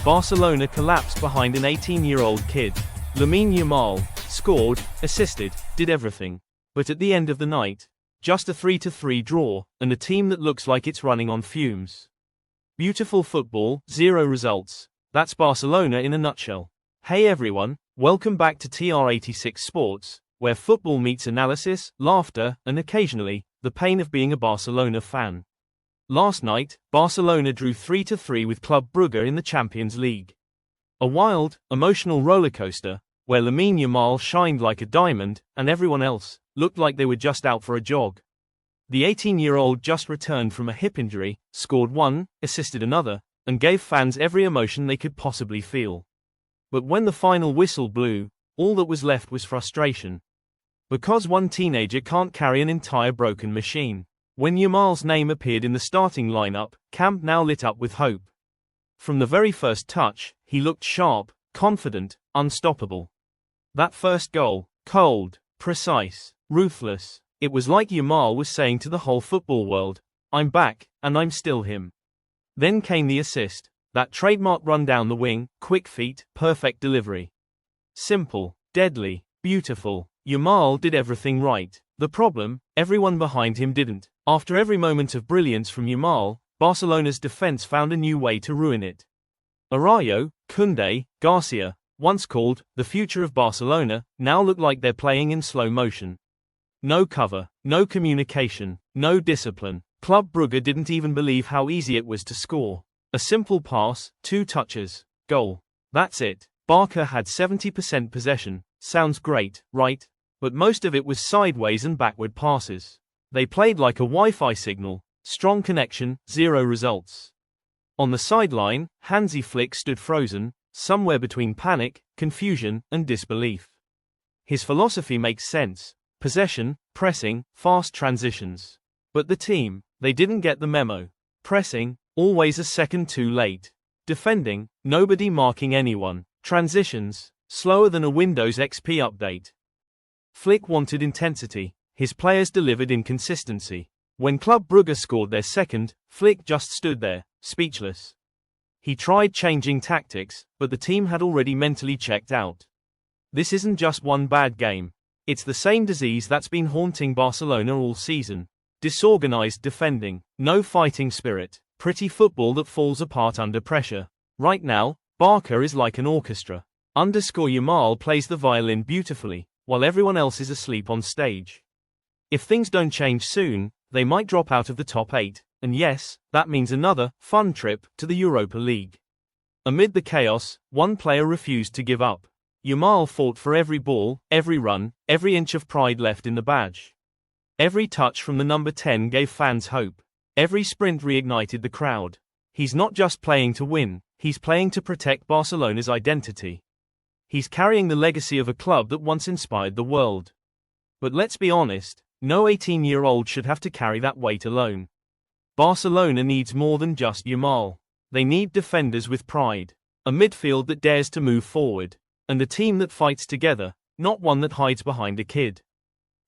Barcelona collapsed behind an 18-year-old kid. Lamine Yamal scored, assisted, did everything. But at the end of the night, just a 3-3 draw, and a team that looks like it's running on fumes. Beautiful football, zero results. That's Barcelona in a nutshell. Hey everyone, welcome back to TR86 Sports, where football meets analysis, laughter, and occasionally, the pain of being a Barcelona fan. Last night, Barcelona drew 3-3 with Club Brugge in the Champions League. A wild, emotional rollercoaster, where Lamine Yamal shined like a diamond, and everyone else looked like they were just out for a jog. The 18-year-old just returned from a hip injury, scored one, assisted another, and gave fans every emotion they could possibly feel. But when the final whistle blew, all that was left was frustration. Because one teenager can't carry an entire broken machine. When Yamal's name appeared in the starting lineup, Camp Nou lit up with hope. From the very first touch, he looked sharp, confident, unstoppable. That first goal, cold, precise, ruthless. It was like Yamal was saying to the whole football world, "I'm back, and I'm still him." Then came the assist, that trademark run down the wing, quick feet, perfect delivery. Simple, deadly, beautiful. Yamal did everything right. The problem, everyone behind him didn't. After every moment of brilliance from Yamal, Barcelona's defense found a new way to ruin it. Araujo, Koundé, Garcia, once called the future of Barcelona, now look like they're playing in slow motion. No cover, no communication, no discipline. Club Brugge didn't even believe how easy it was to score. A simple pass, 2 touches, goal. That's it. Barca had 70% possession. Sounds great, right? But most of it was sideways and backward passes. They played like a Wi-Fi signal, strong connection, zero results. On the sideline, Hansi Flick stood frozen, somewhere between panic, confusion, and disbelief. His philosophy makes sense: possession, pressing, fast transitions. But the team, they didn't get the memo. Pressing, always a second too late. Defending, nobody marking anyone. Transitions, slower than a Windows XP update. Flick wanted intensity. His players delivered inconsistency. When Club Brugge scored their second, Flick just stood there, speechless. He tried changing tactics, but the team had already mentally checked out. This isn't just one bad game. It's the same disease that's been haunting Barcelona all season. Disorganized defending, no fighting spirit, pretty football that falls apart under pressure. Right now, Barca is like an orchestra. Yamal plays the violin beautifully, while everyone else is asleep on stage. If things don't change soon, they might drop out of the top 8, and yes, that means another fun trip to the Europa League. Amid the chaos, one player refused to give up. Yamal fought for every ball, every run, every inch of pride left in the badge. Every touch from the number 10 gave fans hope. Every sprint reignited the crowd. He's not just playing to win, he's playing to protect Barcelona's identity. He's carrying the legacy of a club that once inspired the world. But let's be honest, no 18-year-old should have to carry that weight alone. Barcelona needs more than just Yamal. They need defenders with pride, a midfield that dares to move forward, and a team that fights together, not one that hides behind a kid.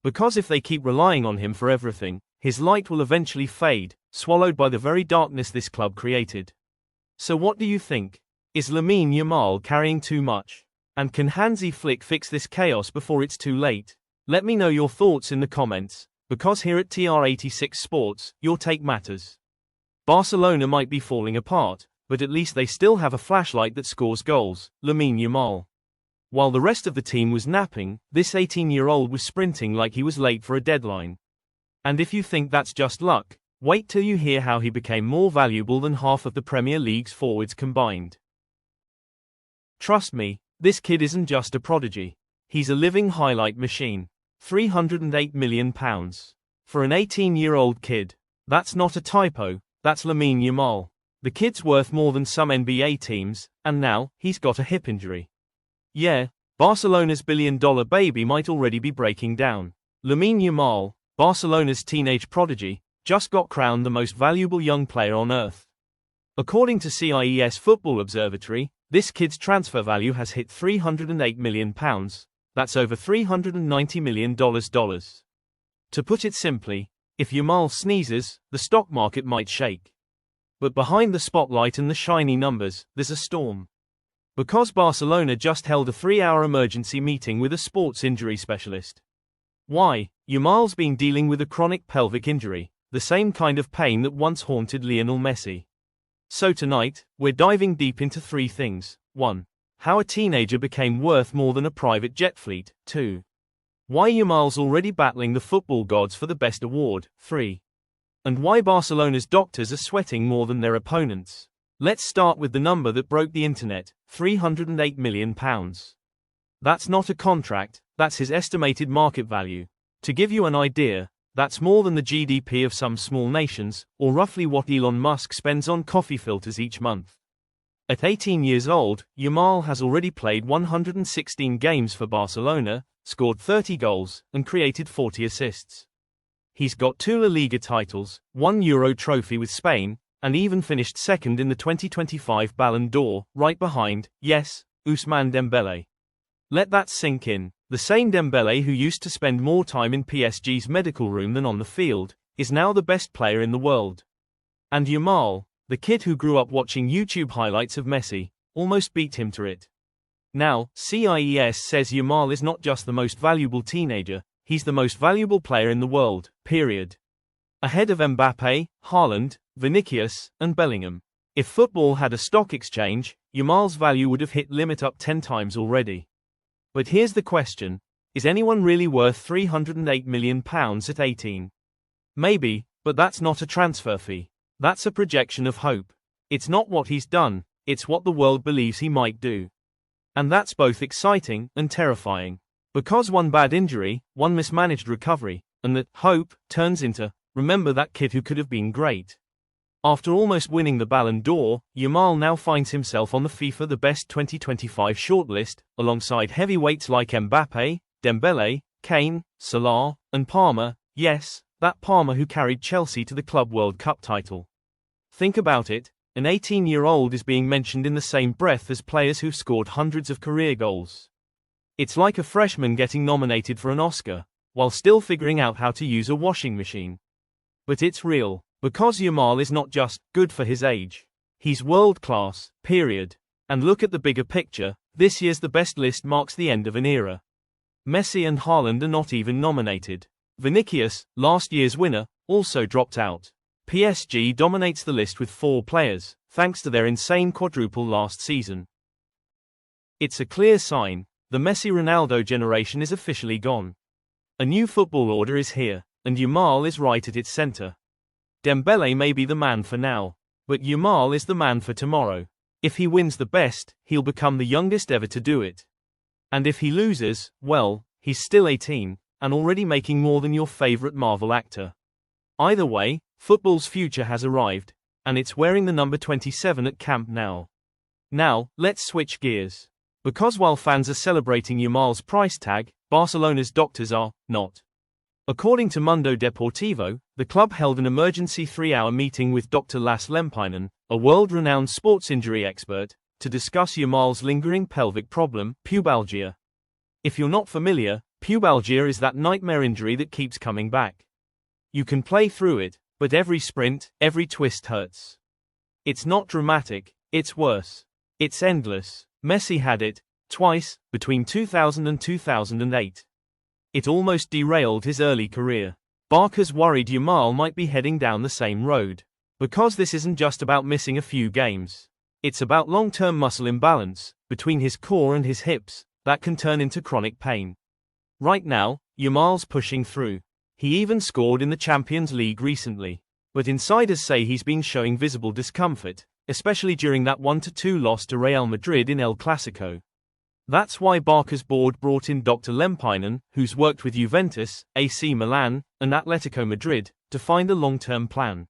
Because if they keep relying on him for everything, his light will eventually fade, swallowed by the very darkness this club created. So what do you think? Is Lamine Yamal carrying too much? And can Hansi Flick fix this chaos before it's too late? Let me know your thoughts in the comments, because here at TR86 Sports, your take matters. Barcelona might be falling apart, but at least they still have a flashlight that scores goals, Lamine Yamal. While the rest of the team was napping, this 18-year-old was sprinting like he was late for a deadline. And if you think that's just luck, wait till you hear how he became more valuable than half of the Premier League's forwards combined. Trust me, this kid isn't just a prodigy. He's a living highlight machine. £308 million. For an 18-year-old kid. That's not a typo, that's Lamine Yamal. The kid's worth more than some NBA teams, and now, he's got a hip injury. Yeah, Barcelona's billion-dollar baby might already be breaking down. Lamine Yamal, Barcelona's teenage prodigy, just got crowned the most valuable young player on earth. According to CIES Football Observatory, this kid's transfer value has hit £308 million. That's over $390 million. To put it simply, if Yamal sneezes, the stock market might shake. But behind the spotlight and the shiny numbers, there's a storm. Because Barcelona just held a 3-hour emergency meeting with a sports injury specialist. Why? Yamal's been dealing with a chronic pelvic injury, the same kind of pain that once haunted Lionel Messi. So tonight, we're diving deep into 3 things. 1. How a teenager became worth more than a private jet fleet. 2. Why Yamal's already battling the football gods for the best award. 3. And why Barcelona's doctors are sweating more than their opponents. Let's start with the number that broke the internet, £308 million. That's not a contract, that's his estimated market value. To give you an idea, that's more than the GDP of some small nations, or roughly what Elon Musk spends on coffee filters each month. At 18 years old, Yamal has already played 116 games for Barcelona, scored 30 goals, and created 40 assists. He's got 2 La Liga titles, 1 Euro trophy with Spain, and even finished second in the 2025 Ballon d'Or, right behind, yes, Ousmane Dembélé. Let that sink in. The same Dembélé who used to spend more time in PSG's medical room than on the field, is now the best player in the world. And Yamal, the kid who grew up watching YouTube highlights of Messi, almost beat him to it. Now, CIES says Yamal is not just the most valuable teenager, he's the most valuable player in the world, period. Ahead of Mbappe, Haaland, Vinicius, and Bellingham. If football had a stock exchange, Yamal's value would have hit limit up 10 times already. But here's the question, is anyone really worth £308 million at 18? Maybe, but that's not a transfer fee. That's a projection of hope. It's not what he's done, it's what the world believes he might do. And that's both exciting and terrifying. Because one bad injury, one mismanaged recovery, and that hope turns into, remember that kid who could have been great. After almost winning the Ballon d'Or, Yamal now finds himself on the FIFA The Best 2025 shortlist, alongside heavyweights like Mbappe, Dembélé, Kane, Salah, and Palmer, yes, that Palmer who carried Chelsea to the Club World Cup title. Think about it, an 18-year-old is being mentioned in the same breath as players who've scored hundreds of career goals. It's like a freshman getting nominated for an Oscar, while still figuring out how to use a washing machine. But it's real. Because Yamal is not just good for his age. He's world-class, period. And look at the bigger picture, this year's The Best list marks the end of an era. Messi and Haaland are not even nominated. Vinicius, last year's winner, also dropped out. PSG dominates the list with 4 players, thanks to their insane quadruple last season. It's a clear sign, the Messi-Ronaldo generation is officially gone. A new football order is here, and Yamal is right at its center. Dembélé may be the man for now, but Yamal is the man for tomorrow. If he wins the best, he'll become the youngest ever to do it. And if he loses, well, he's still 18, and already making more than your favorite Marvel actor. Either way, football's future has arrived, and it's wearing the number 27 at Camp Nou. Now, let's switch gears. Because while fans are celebrating Yamal's price tag, Barcelona's doctors are not. According to Mundo Deportivo, the club held an emergency 3-hour meeting with Dr. Las Lempainen, a world-renowned sports injury expert, to discuss Yamal's lingering pelvic problem, pubalgia. If you're not familiar, pubalgia is that nightmare injury that keeps coming back. You can play through it, but every sprint, every twist hurts. It's not dramatic, it's worse. It's endless. Messi had it, twice, between 2000 and 2008. It almost derailed his early career. Barca's worried Yamal might be heading down the same road. Because this isn't just about missing a few games. It's about long-term muscle imbalance, between his core and his hips, that can turn into chronic pain. Right now, Yamal's pushing through. He even scored in the Champions League recently. But insiders say he's been showing visible discomfort, especially during that 1-2 loss to Real Madrid in El Clasico. That's why Barca's board brought in Dr. Lempainen, who's worked with Juventus, AC Milan, and Atletico Madrid, to find a long-term plan.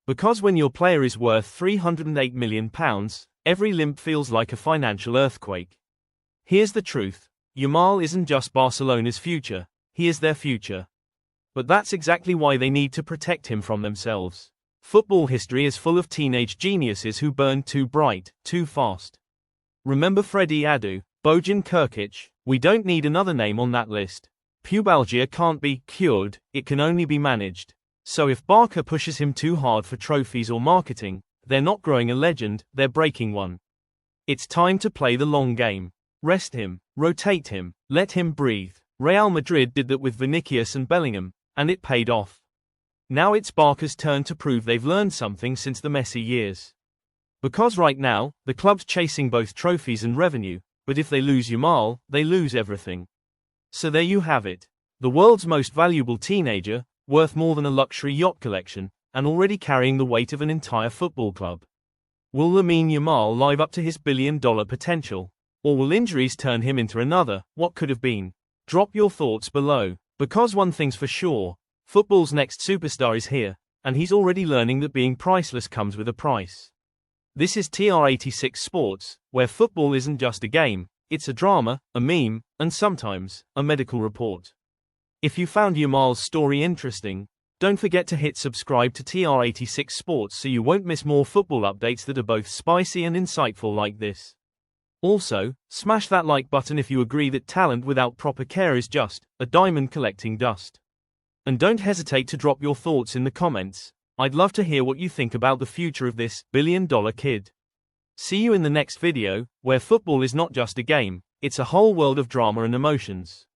Because when your player is worth £308 million, every limp feels like a financial earthquake. Here's the truth. Yamal isn't just Barcelona's future, he is their future. But that's exactly why they need to protect him from themselves. Football history is full of teenage geniuses who burn too bright, too fast. Remember Freddie Adu, Bojan Krkić? We don't need another name on that list. Pubalgia can't be cured, it can only be managed. So if Barca pushes him too hard for trophies or marketing, They're not growing a legend, they're breaking one. It's time to play the long game. Rest him, rotate him, let him breathe. Real Madrid did that with Vinicius and Bellingham, and it paid off. Now it's Barca's turn to prove they've learned something since the Messi years. Because right now, the club's chasing both trophies and revenue, but if they lose Yamal, they lose everything. So there you have it. The world's most valuable teenager, worth more than a luxury yacht collection, and already carrying the weight of an entire football club. Will Lamine Yamal live up to his billion-dollar potential? Or will injuries turn him into another, what could have been? Drop your thoughts below, because one thing's for sure, football's next superstar is here, and he's already learning that being priceless comes with a price. This is TR86 Sports, where football isn't just a game, it's a drama, a meme, and sometimes, a medical report. If you found Yamal's story interesting, don't forget to hit subscribe to TR86 Sports so you won't miss more football updates that are both spicy and insightful like this. Also, smash that like button if you agree that talent without proper care is just a diamond collecting dust. And don't hesitate to drop your thoughts in the comments. I'd love to hear what you think about the future of this billion-dollar kid. See you in the next video, where football is not just a game, it's a whole world of drama and emotions.